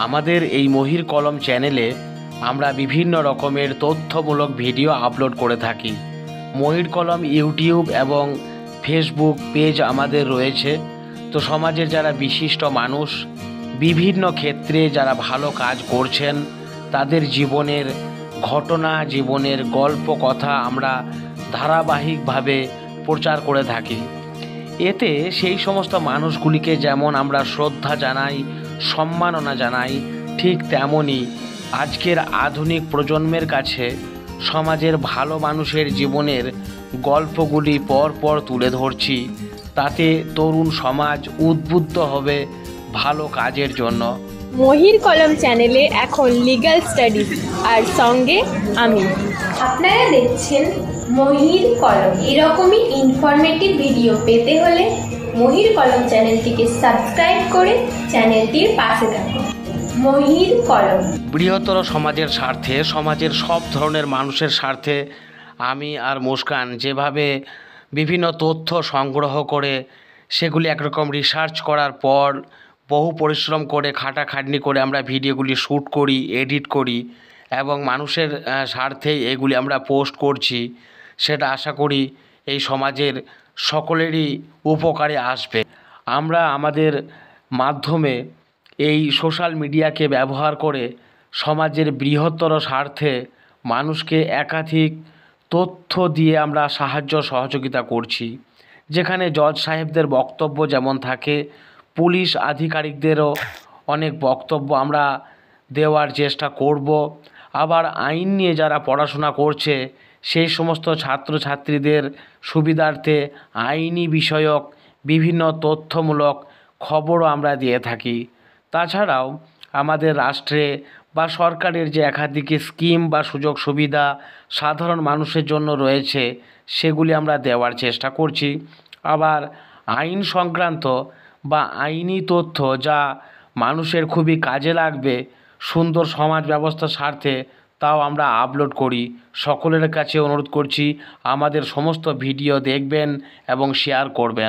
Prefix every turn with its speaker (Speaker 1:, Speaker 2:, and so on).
Speaker 1: আমাদের এই মহির কলম চ্যানেলে আমরা বিভিন্ন রকমের তথ্যমূলক ভিডিও আপলোড করে থাকি। মহির কলম ইউটিউব এবং ফেসবুক পেজ আমাদের রয়েছে। তো সমাজের যারা বিশিষ্ট মানুষ, বিভিন্ন ক্ষেত্রে যারা ভালো কাজ করছেন, তাদের জীবনের ঘটনা, জীবনের গল্প কথা আমরা ধারাবাহিকভাবে প্রচার করে থাকি। এতে সেই সমস্ত মানুষগুলিকে যেমন আমরা শ্রদ্ধা জানাই, সম্মাননা জানাই, ঠিক তেমনই আজকের আধুনিক প্রজন্মের কাছে সমাজের ভালো মানুষের জীবনের গল্পগুলি পর তুলে ধরছি। তাতে তরুণ সমাজ উদ্বুদ্ধ হবে ভালো কাজের জন্য।
Speaker 2: মহির কলম চ্যানেলে এখন লিগ্যাল স্টাডিজ আর সঙ্গে আমি।
Speaker 3: আপনারা দেখছেন মহির কলম। এরকমই ইনফরমেটিভ ভিডিও পেতে হলে মহির কলম চ্যানেলটিকে সাবস্ক্রাইব করে চ্যানেলটির পাশে থাকুন। মহির কলম
Speaker 1: বৃহত্তর সমাজের স্বার্থে, সমাজের সব ধরনের মানুষের স্বার্থে আমি আর মুস্কান যেভাবে বিভিন্ন তথ্য সংগ্রহ করে সেগুলি একরকম রিসার্চ করার পর বহু পরিশ্রম করে খাটাখাটনি করে আমরা ভিডিওগুলি শ্যুট করি, এডিট করি এবং মানুষের স্বার্থে এগুলি আমরা পোস্ট করছি, সেটা আশা করি এই সমাজের সকলেরই উপকারে আসবে। আমরা আমাদের মাধ্যমে এই সোশ্যাল মিডিয়াকে ব্যবহার করে সমাজের বৃহত্তর স্বার্থে মানুষকে একাধিক তথ্য দিয়ে আমরা সাহায্য সহযোগিতা করছি। যেখানে জজ সাহেবদের বক্তব্য যেমন থাকে, পুলিশ আধিকারিকদেরও অনেক বক্তব্য আমরা দেওয়ার চেষ্টা করব। আবার আইন নিয়ে যারা পড়াশোনা করছে সেই সমস্ত ছাত্রছাত্রীদের সুবিধার্থে আইনি বিষয়ক বিভিন্ন তথ্যমূলক খবরও আমরা দিয়ে থাকি। তাছাড়াও আমাদের রাষ্ট্রে বা সরকারের যে একাধিক স্কিম বা সুযোগ সুবিধা সাধারণ মানুষের জন্য রয়েছে সেগুলি আমরা দেওয়ার চেষ্টা করছি। আবার আইন সংক্রান্ত বা আইনি তথ্য যা মানুষের খুবই কাজে লাগবে সুন্দর সমাজ ব্যবস্থার স্বার্থে, তাও আমরা আপলোড করি। সকলের কাছে অনুরোধ করছি আমাদের সমস্ত ভিডিও দেখবেন এবং শেয়ার করবেন।